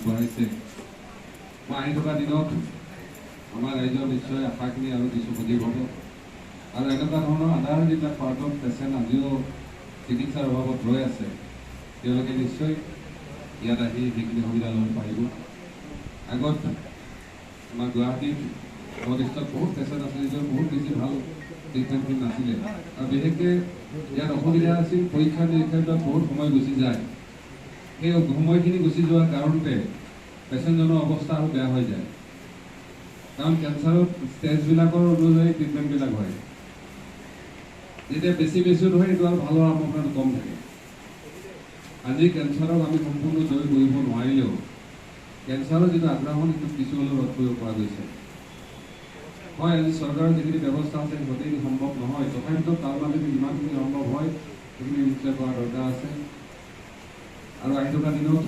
আগবঢ়াইছে। মই আহি থকা দিনত আমাৰ ৰাইজৰ নিশ্চয় আশাখিনি আৰু কিছু সজীৱ হ'ব আৰু এনেকুৱা ধৰণৰ সাধাৰণ যিবিলাক পাৰ্টত পেচেণ্ট আজিও চিকিৎসাৰ অভাৱত ৰৈ আছে তেওঁলোকে নিশ্চয় ইয়াত আহি সেইখিনি সুবিধা ল'ব পাৰিব। আগত আমাৰ গুৱাহাটীত নৰ্থ-ইষ্টত বহুত পেচেণ্ট আছিল যদিও বহুত বেছি ভাল ট্ৰিটমেণ্টখিনি নাছিলে আৰু বিশেষকৈ ইয়াত অসুবিধা আছিল পৰীক্ষা নিৰীক্ষাত বহুত সময় গুচি যায়। সেই সময়খিনি গুচি যোৱাৰ কাৰণতে পেচেণ্টজনৰ অৱস্থা আৰু বেয়া হৈ যায়, কাৰণ কেঞ্চাৰত ষ্টেজবিলাকৰ অনুযায়ী ট্ৰিটমেণ্টবিলাক হয়। যেতিয়া বেছি হয় সেইটো আৰু ভাল হোৱাৰ সম্ভাৱনাটো কম থাকে। আজি কেঞ্চাৰক আমি সম্পূৰ্ণ জয় কৰিব নোৱাৰিলেও কেঞ্চাৰৰ যিটো আগ্ৰাসন সেইটো কিছু হ'লেও ৰোধ কৰিব পৰা গৈছে। হয়, আজি চৰকাৰৰ যিখিনি ব্যৱস্থা আছে গোটেইখিনি সম্ভৱ নহয়, তথাপিতো তাৰ মাজতে যিমানখিনি সম্ভৱ হয় সেইখিনি নিশ্চয় কৰা দৰকাৰ আছে। আৰু আহি থকা দিনত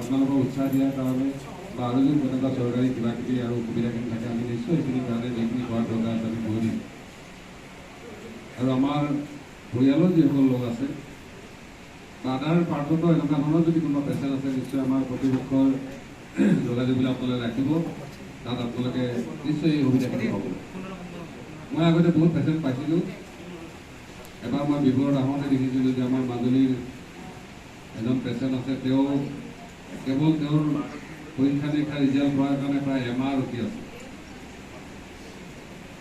আপোনালোকক উৎসাহ দিয়াৰ কাৰণে বা আৰু যদি তেনেকুৱা চৰকাৰী কিবাকিবি আৰু সুবিধাখিনি থাকে আমি নিশ্চয় সেইখিনি কাৰণে যিখিনি কৰাৰ দৰকাৰ আছে আমি কৰি দিম। আৰু আমাৰ পৰিয়ালৰ যিসকল লোক আছে বা আদাৰ পাৰ্টতো এনেকুৱা ধৰণৰ যদি কোনোবা পেচেণ্ট আছে নিশ্চয় আমাৰ কৰ্তৃপক্ষৰ যোগাযোগবিলাক আপোনালোকে ৰাখিব, তাত আপোনালোকে নিশ্চয় এই সুবিধাখিনি পাব। মই আগতে বহুত পেচেণ্ট পাইছিলোঁ। এবাৰ মই বিবৰত আহোঁতে দেখিছিলোঁ যে আমাৰ মাজুলীৰ এজন পেচেণ্ট আছে, তেওঁ কেৱল তেওঁৰ পৰীক্ষা নিৰীক্ষা ৰিজাল্ট হোৱাৰ কাৰণে প্ৰায় এমাহ ৰখি আছে।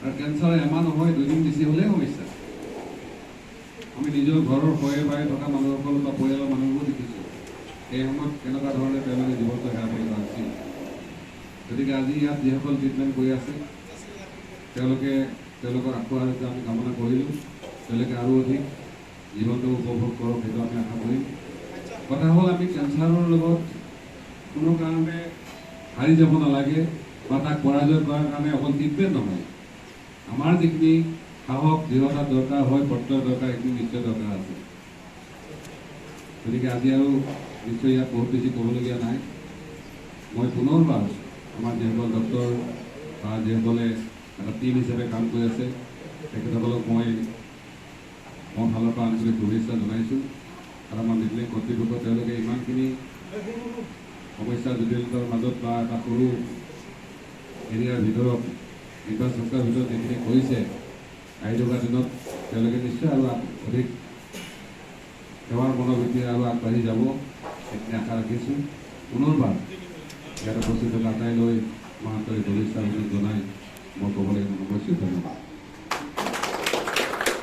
আৰু কেঞ্চাৰ এমাহ নহয়, 2 দিন বেছি হ'লেই সমস্যা। আমি নিজৰ ঘৰৰ হয়ে বাই থকা মানুহসকল বা পৰিয়ালৰ মানুহবোৰো দেখিছোঁ এই সময়ত কেনেকুৱা ধৰণে তেওঁলোকে জীৱনটো হেৰাই পেলোৱা আছিল। গতিকে আজি ইয়াত যিসকল ট্ৰিটমেণ্ট কৰি আছে তেওঁলোকৰ আশীৰ্বাদ আমি কামনা কৰিলোঁ, তেওঁলোকে আৰু অধিক জীৱনটো উপভোগ কৰক সেইটো আমি আশা কৰিম। কথা হ'ল আমি কেঞ্চাৰৰ লগত কোনো কাৰণে হাৰি যাব নালাগে বা তাক পৰাজয় কৰাৰ কাৰণে অকল ট্ৰিটমেণ্ট নহয়, আমাৰ যিখিনি সাহস দৃঢ়তা দৰকাৰ হয়, প্ৰত্যয় দৰকাৰ, এইখিনি নিশ্চয় দৰকাৰ আছে। গতিকে আজি আৰু নিশ্চয় ইয়াত বহুত বেছি ক'বলগীয়া নাই। মই পুনৰবাৰ আমাৰ যিসকল ডক্টৰ বা যিসকলে এটা টিম হিচাপে কাম কৰি আছে তেখেতসকলক মই ফালৰ পৰা আন্তৰিক শুভেচ্ছা জনাইছোঁ। আৰু আমাৰ নিৰ্বাহী কৰ্তৃপক্ষ তেওঁলোকে ইমানখিনি সমস্যা জটিলতাৰ মাজত বা এটা সৰু এৰিয়াৰ ভিতৰত ইনফ্ৰাষ্ট্ৰাকচাৰৰ ভিতৰত যিখিনি কৰিছে আহি থকা দিনত তেওঁলোকে নিশ্চয় আৰু অধিক সেৱাৰ মনোবৃত্তিৰে আৰু আগবাঢ়ি যাব সেইখিনি আশা ৰাখিছোঁ। পুনৰবাৰ ইয়াত উপস্থিত থকা আটাইলৈ মই আন্তৰিক শুভেচ্ছা জনাই মই ক'বলৈ কৈছোঁ। ধন্যবাদ।